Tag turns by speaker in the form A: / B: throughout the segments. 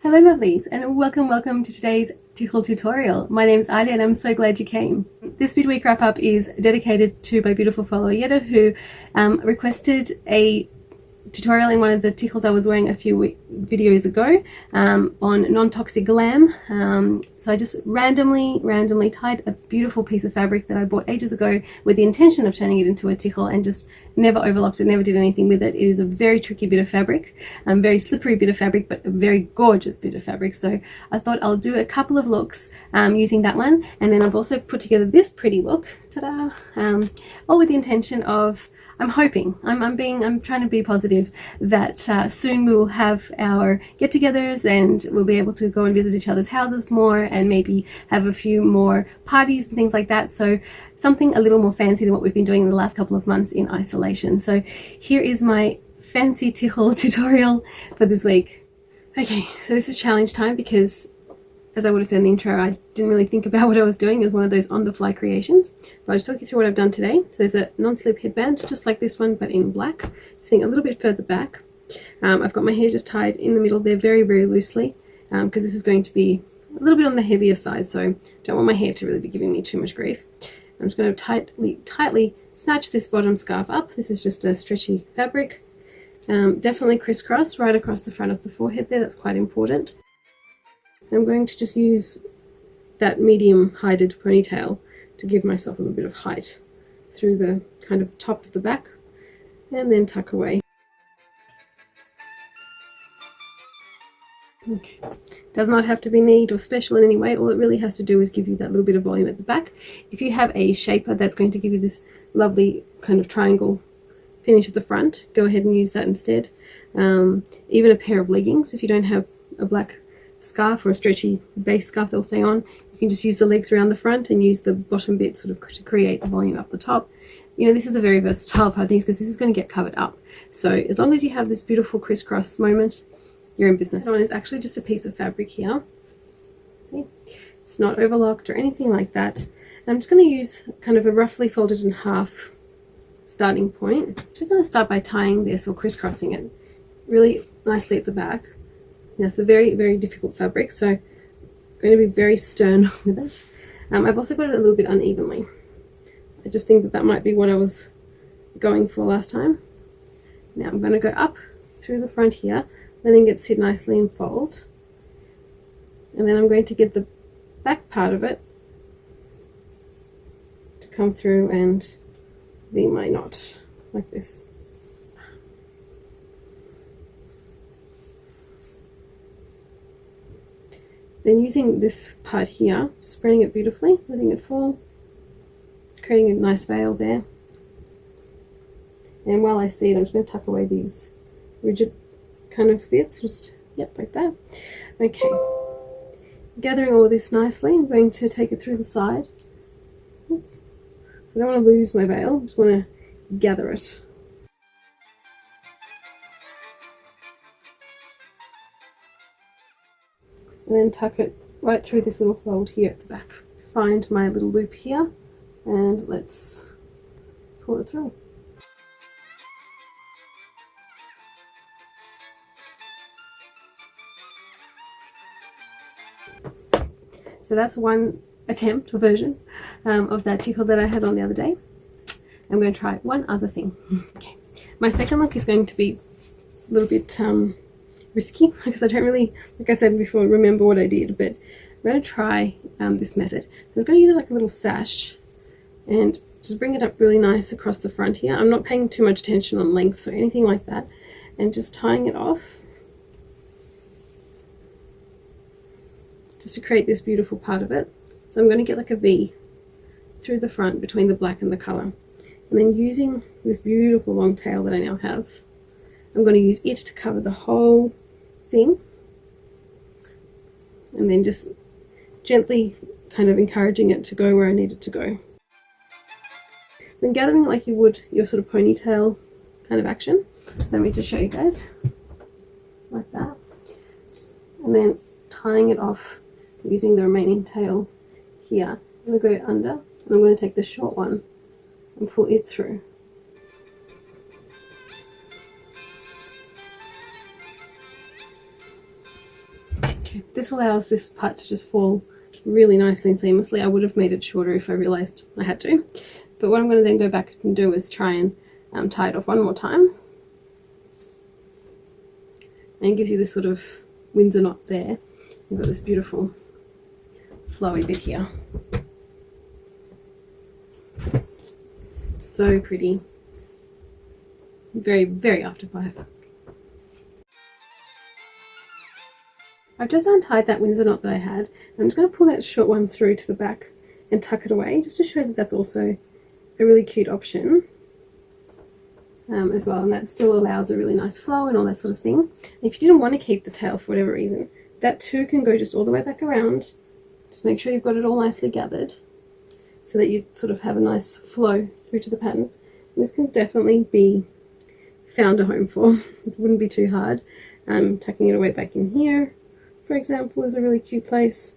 A: Hello lovelies, and welcome to today's tichel tutorial. My name is Alya and I'm so glad you came. This midweek wrap up is dedicated to my beautiful follower Yetta, who requested a tutorial in one of the tichels I was wearing a few videos ago on non-toxic glam. So I just randomly tied a beautiful piece of fabric that I bought ages ago with the intention of turning it into a tichel, and just never overlocked it, never did anything with it. It is a very tricky bit of fabric, very slippery bit of fabric, but a very gorgeous bit of fabric. So I thought I'll do a couple of looks using that one, and then I've also put together this pretty look, ta-da, all with the intention of, I'm hoping, I'm trying to be positive that soon we will have our get-togethers and we'll be able to go and visit each other's houses more, and maybe have a few more parties and things like that. So something a little more fancy than what we've been doing in the last couple of months in isolation. So here is my fancy tichel tutorial for this week. Okay, so this is challenge time because, as I would have said in the intro, I didn't really think about what I was doing. It was one of those on-the-fly creations. But I'll just talk you through what I've done today. So there's a non-slip headband, just like this one, but in black. Sitting a little bit further back. I've got my hair just tied in the middle there very loosely, because this is going to be a little bit on the heavier side, so don't want my hair to really be giving me too much grief. I'm just going to tightly snatch this bottom scarf up. This is just a stretchy fabric. Definitely crisscross right across the front of the forehead there. That's quite important. I'm going to just use that medium heighted ponytail to give myself a little bit of height through the kind of top of the back, and then tuck away. Okay, does not have to be neat or special in any way. All it really has to do is give you that little bit of volume at the back. If you have a shaper that's going to give you this lovely kind of triangle finish at the front, go ahead and use that instead. Even a pair of leggings, if you don't have a black scarf or a stretchy base scarf that'll stay on, you can just use the legs around the front and use the bottom bit sort of to create the volume up the top. You know, this is a very versatile part of things because this is going to get covered up. So as long as you have this beautiful crisscross moment, you're in business. This one is actually just a piece of fabric here. See, it's not overlocked or anything like that. I'm just going to use kind of a roughly folded in half starting point. I'm just going to start by tying this or crisscrossing it really nicely at the back. Now, it's a very difficult fabric, so I'm going to be very stern with it. I've also got it a little bit unevenly. I just think that that might be what I was going for last time. Now I'm going to go up through the front here, letting it sit nicely and fold. And then I'm going to get the back part of it to come through and be my knot, like this. Then using this part here, spreading it beautifully, letting it fall, creating a nice veil there. And while I see it, I'm just going to tuck away these rigid kind of bits, just, yep, like that. Okay, gathering all of this nicely, I'm going to take it through the side. Oops. I don't want to lose my veil, I just want to gather it. And then tuck it right through this little fold here at the back. Find my little loop here and let's pull it through. So that's one attempt or version of that tichel that I had on the other day. I'm going to try one other thing. Okay, my second look is going to be a little bit risky because I don't really, like I said before, remember what I did, but I'm going to try this method. So I'm going to use like a little sash and just bring it up really nice across the front here. I'm not paying too much attention on lengths or anything like that, and just tying it off just to create this beautiful part of it. So I'm going to get like a V through the front between the black and the colour, and then using this beautiful long tail that I now have, I'm going to use it to cover the whole thing, and then just gently kind of encouraging it to go where I need it to go. Then gathering it like you would your sort of ponytail kind of action. Let me just show you guys, like that, and then tying it off using the remaining tail here. I'm going to go under, and I'm going to take the short one and pull it through. Okay, this allows this part to just fall really nicely and seamlessly. I would have made it shorter if I realized I had to, but what I'm going to then go back and do is try and tie it off one more time, and it gives you this sort of Windsor knot there. You've got this beautiful flowy bit here. So pretty. Very, very after 5. I've just untied that Windsor knot that I had. I'm just going to pull that short one through to the back and tuck it away, just to show that that's also a really cute option as well, and that still allows a really nice flow and all that sort of thing. And if you didn't want to keep the tail for whatever reason, that too can go just all the way back around. Just make sure you've got it all nicely gathered so that you sort of have a nice flow through to the pattern. And this can definitely be found a home for. It wouldn't be too hard. Tucking it away back in here, for example, is a really cute place.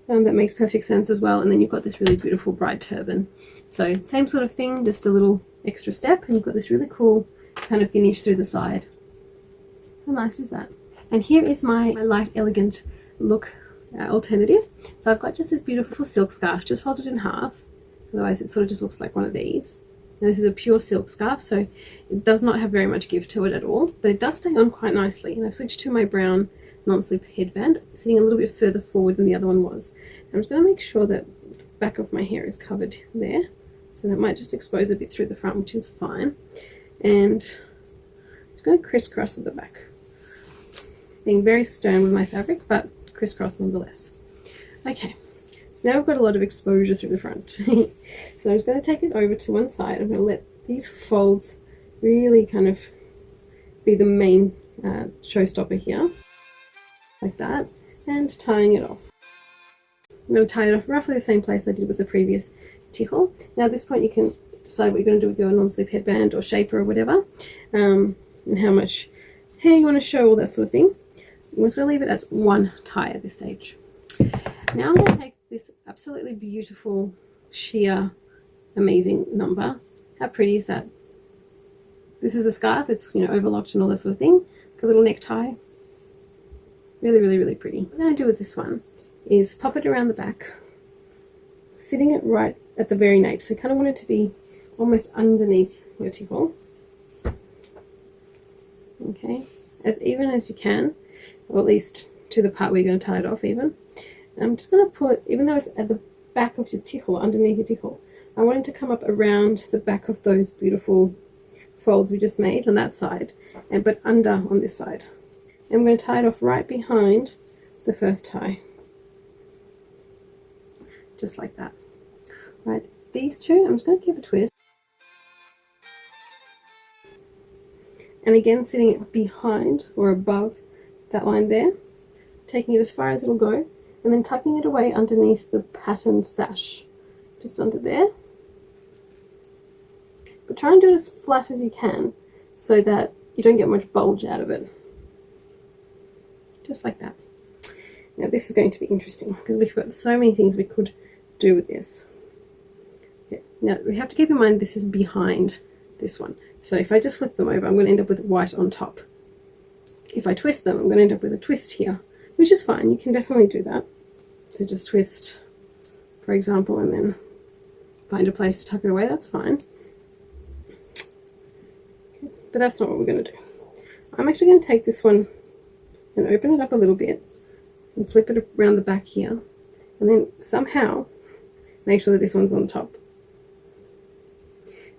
A: That makes perfect sense as well. And then you've got this really beautiful bride turban. So same sort of thing, just a little extra step, and you've got this really cool kind of finish through the side. How nice is that? And here is my light elegant look alternative. So I've got just this beautiful silk scarf just folded in half, otherwise it sort of just looks like one of these. Now this is a pure silk scarf, so it does not have very much give to it at all, but it does stay on quite nicely. And I've switched to my brown non-slip headband, sitting a little bit further forward than the other one was. I'm just going to make sure that the back of my hair is covered there, so that might just expose a bit through the front, which is fine. And I'm just going to crisscross at the back, being very stern with my fabric, but crisscross nonetheless. Okay, so now I've got a lot of exposure through the front. So I'm just going to take it over to one side. I'm going to let these folds really kind of be the main showstopper here, like that, and tying it off. I'm going to tie it off roughly the same place I did with the previous tichel. Now at this point you can decide what you're going to do with your non-slip headband or shaper or whatever, and how much hair you want to show, all that sort of thing. I'm just going to leave it as one tie at this stage. Now I'm going to take this absolutely beautiful sheer amazing number. How pretty is that? This is a scarf, it's, you know, overlocked and all that sort of thing, like a little necktie. Really, really, really pretty. What I'm going to do with this one is pop it around the back, sitting it right at the very nape. So you kind of want it to be almost underneath your tichel. Okay, as even as you can, or at least to the part where you're going to tie it off even. And I'm just going to pull it, even though it's at the back of your tichel, underneath your tichel, I want it to come up around the back of those beautiful folds we just made on that side, but under on this side. I'm going to tie it off right behind the first tie, just like that. Right, these two, I'm just going to give a twist, and again sitting it behind or above that line there, taking it as far as it'll go, and then tucking it away underneath the patterned sash, just under there. But try and do it as flat as you can so that you don't get much bulge out of it. Just like that. Now this is going to be interesting because we've got so many things we could do with this. Okay. Now we have to keep in mind this is behind this one. So if I just flip them over, I'm going to end up with white on top. If I twist them, I'm going to end up with a twist here, which is fine. You can definitely do that. So just twist, for example, and then find a place to tuck it away. That's fine. Okay. But that's not what we're going to do. I'm actually going to take this one and open it up a little bit and flip it around the back here, and then somehow make sure that this one's on top.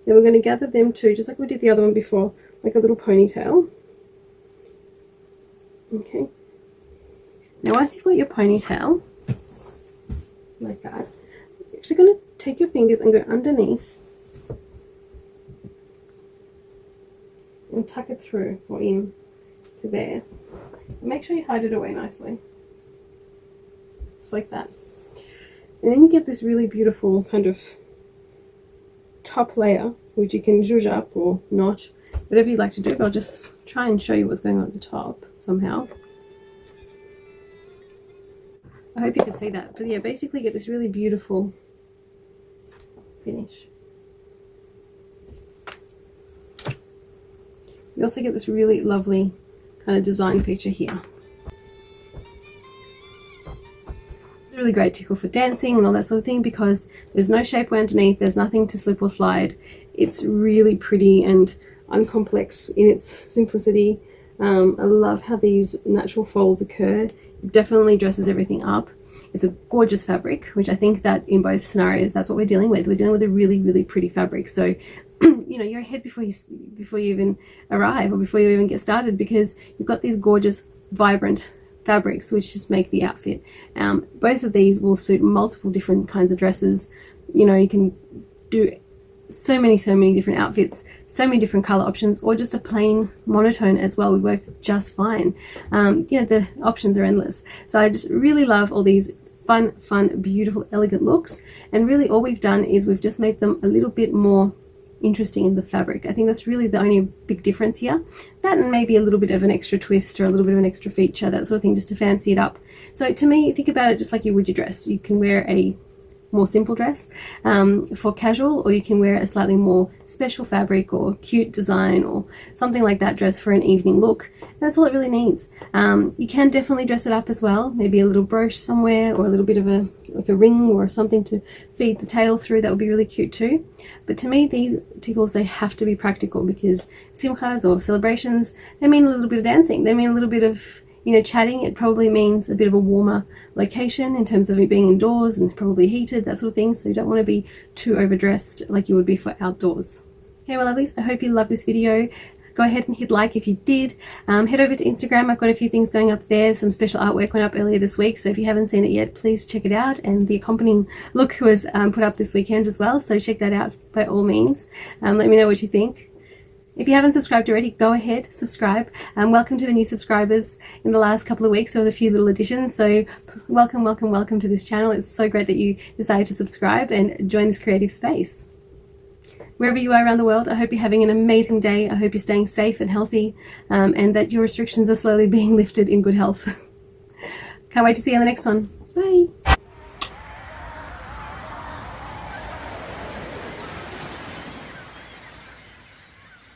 A: Then we're going to gather them too, just like we did the other one before, like a little ponytail. Okay. Now once you've got your ponytail, like that, you're actually going to take your fingers and go underneath and tuck it through or in to there. Make sure you hide it away nicely, just like that. And then you get this really beautiful kind of top layer, which you can zhuzh up or not, whatever you'd like to do. But I'll just try and show you what's going on at the top somehow. I hope you can see that. But yeah, basically get this really beautiful finish. You also get this really lovely kind of design feature here. really great tickle for dancing and all that sort of thing, because there's no shapewear underneath, there's nothing to slip or slide. It's really pretty and uncomplex in its simplicity. I love how these natural folds occur. It definitely dresses everything up. It's a gorgeous fabric, which I think that in both scenarios, that's what we're dealing with. We're dealing with a really, really pretty fabric. So, you know, you're ahead before you even arrive, or before you even get started, because you've got these gorgeous, vibrant fabrics which just make the outfit. Both of these will suit multiple different kinds of dresses. You know, you can do so many different outfits, so many different color options, or just a plain monotone as well would work just fine. You know, the options are endless. So I just really love all these fun, beautiful, elegant looks, and really all we've done is we've just made them a little bit more interesting in the fabric. I think that's really the only big difference here. That and maybe a little bit of an extra twist or a little bit of an extra feature, that sort of thing, just to fancy it up. So to me, think about it just like you would your dress. You can wear a more simple dress for casual, or you can wear a slightly more special fabric or cute design or something like that dress for an evening look. That's all it really needs. You can definitely dress it up as well, maybe a little brooch somewhere, or a little bit of a ring or something to feed the tail through. That would be really cute too. But to me, these tickles, they have to be practical, because simchas or celebrations, they mean a little bit of dancing, they mean a little bit of, you know, chatting. It probably means a bit of a warmer location in terms of it being indoors and probably heated, that sort of thing. So you don't want to be too overdressed like you would be for outdoors. Okay, well, lovelies, I hope you loved this video. Go ahead and hit like if you did. Head over to Instagram. I've got a few things going up there. Some special artwork went up earlier this week, so if you haven't seen it yet, please check it out. And the accompanying look was put up this weekend as well, so check that out by all means. Let me know what you think. If you haven't subscribed already, go ahead, subscribe. Welcome to the new subscribers. In the last couple of weeks, there was a few little additions, so welcome to this channel. It's so great that you decided to subscribe and join this creative space. Wherever you are around the world, I hope you're having an amazing day. I hope you're staying safe and healthy, and that your restrictions are slowly being lifted in good health. Can't wait to see you on the next one. Bye.